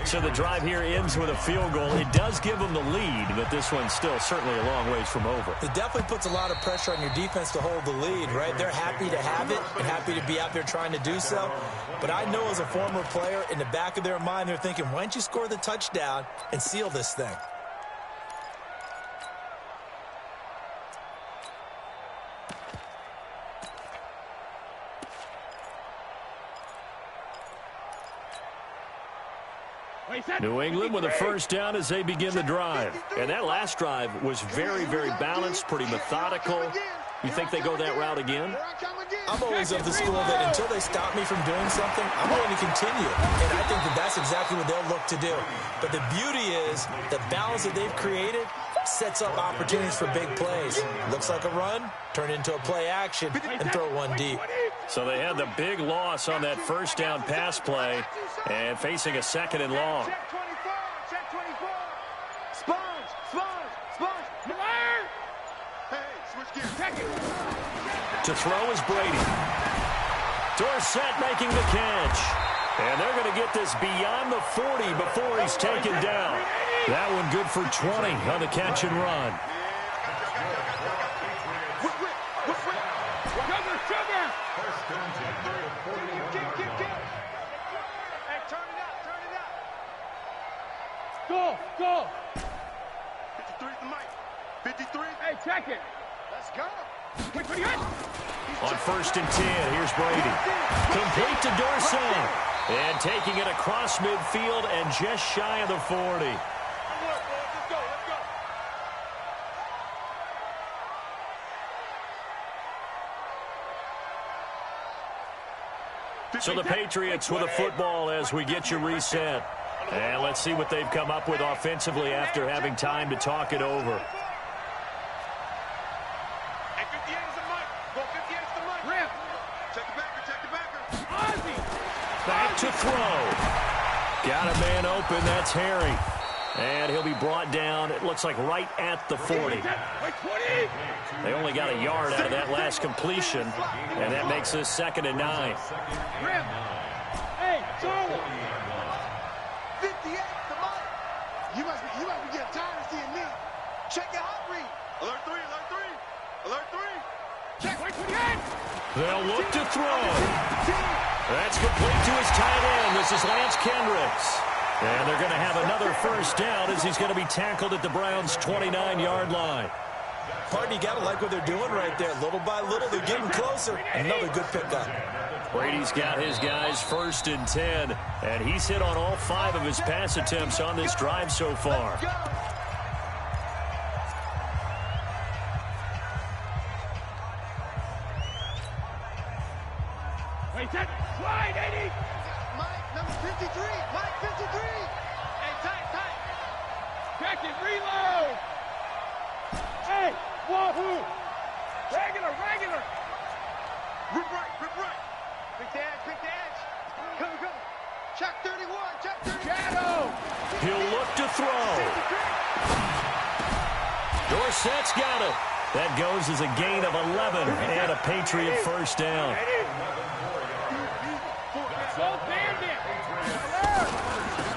So the drive here ends with a field goal. It does give them the lead, but this one's still certainly a long ways from over. It definitely puts a lot of pressure on your defense to hold the lead, right? They're happy to have it and happy to be out there trying to do so. But I know as a former player, in the back of their mind, they're thinking, why don't you score the touchdown and seal this thing? New England with a first down as they begin the drive. And that last drive was very, very balanced, pretty methodical. You think they go that route again? I'm always of the school that until they stop me from doing something, I'm going to continue. And I think that that's exactly what they'll look to do. But the beauty is the balance that they've created sets up opportunities for big plays. Looks like a run, turn into a play action, and throw one deep. So they had the big loss on that first down pass play and facing a 2nd and long. Check 24, check 24. Sponge, sponge, sponge. Hey, switch gears. Check it. To throw is Brady. Dorsett making the catch. And they're going to get this beyond the 40 before he's taken down. That one good for 20 on the catch and run. Hey, turn it up, turn it up. Go, go. 53's the mic. 53. Hey, check it. Let's go. Quick, pretty good. On 1st and 10, here's Brady. Complete to Dorsett. And taking it across midfield and just shy of the 40. So the Patriots with a football as we get you reset. And let's see what they've come up with offensively after having time to talk it over. Hey, 58 is the mic. Go 58 is the mic. Rip. Check the backer, check the backer. Ozzy. Back to throw. Got a man open. That's Harry. And he'll be brought down, it looks like right at the 40. They only got a yard out of that last completion, and that makes this 2nd and 9. Rip. Hey, Charlie. 58, the mic. You must be getting tired of seeing me. Check your hot read. Alert 3, alert 3. Alert 3. Check. They'll look to throw. That's complete to his tight end. This is Lance Kendricks. And they're going to have another first down as he's going to be tackled at the Browns' 29-yard line. Pardon, you got to like what they're doing right there. Little by little, they're getting closer. Another good pickup. Brady's got his guys 1st and 10, and he's hit on all 5 of his pass attempts on this drive so far. Wait, that slide, Eddie! Mike, number 53! Mike, 53! Hey, tight! Check it, reload! Hey, wahoo! Regular! Rip right! Big edge! Come! Check 31! Shadow! He'll look to throw. Dorsett's got it. That goes as a gain of 11 and a Patriot 1st down.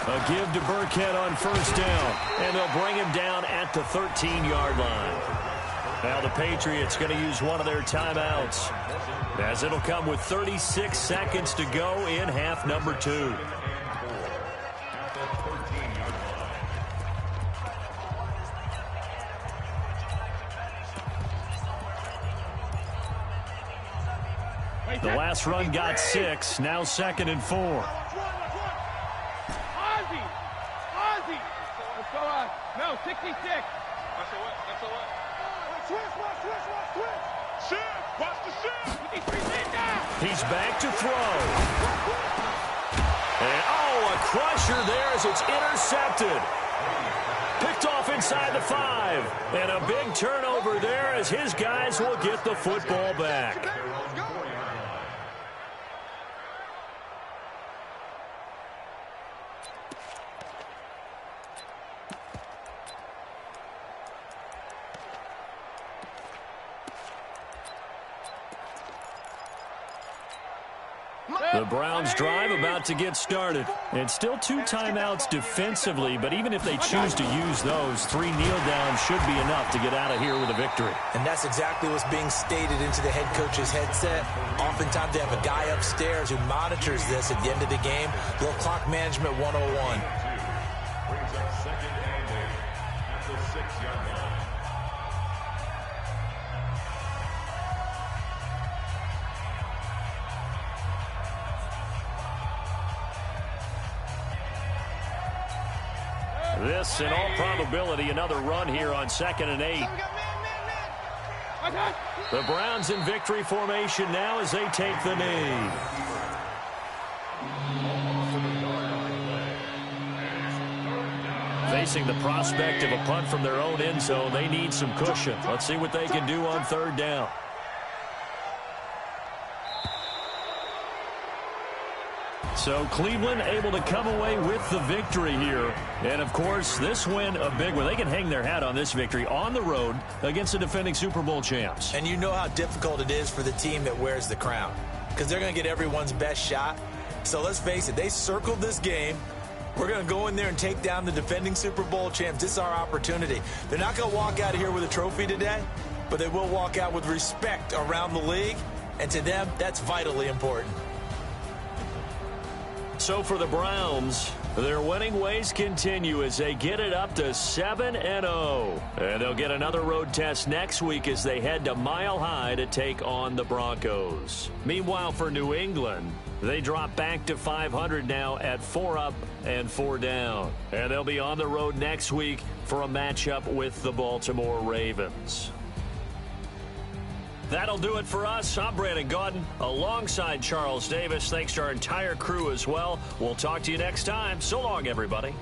A give to Burkhead on 1st down, and they'll bring him down at the 13-yard line. Now the Patriots going to use one of their timeouts, as it'll come with 36 seconds to go in half number 2. The last run got 6, now 2nd and 4. Ozzy! Let's go on. No, 66. That's a what? Switch. Shift. Watch the shift. He's back to throw. And, a crusher there as it's intercepted. Picked off inside the 5. And a big turnover there as his guys will get the football back. The Browns drive about to get started. It's still 2 timeouts defensively, but even if they choose to use those, 3 kneel downs should be enough to get out of here with a victory. And that's exactly what's being stated into the head coach's headset. Oftentimes they have a guy upstairs who monitors this at the end of the game. Little clock management 101. Brings up 2nd and 8 at the 6-yard line. This, in all probability, another run here on 2nd and 8. The Browns in victory formation now as they take the knee. Facing the prospect of a punt from their own end zone, they need some cushion. Let's see what they can do on 3rd down. So Cleveland able to come away with the victory here. And, of course, this win a big one. They can hang their hat on this victory on the road against the defending Super Bowl champs. And you know how difficult it is for the team that wears the crown, because they're going to get everyone's best shot. So let's face it, they circled this game. We're going to go in there and take down the defending Super Bowl champs. This is our opportunity. They're not going to walk out of here with a trophy today, but they will walk out with respect around the league. And to them, that's vitally important. So for the Browns, their winning ways continue as they get it up to 7-0. And they'll get another road test next week as they head to Mile High to take on the Broncos. Meanwhile, for New England, they drop back to 500 now at 4 up and 4 down. And they'll be on the road next week for a matchup with the Baltimore Ravens. That'll do it for us. I'm Brandon Gaudin alongside Charles Davis. Thanks to our entire crew as well. We'll talk to you next time. So long, everybody.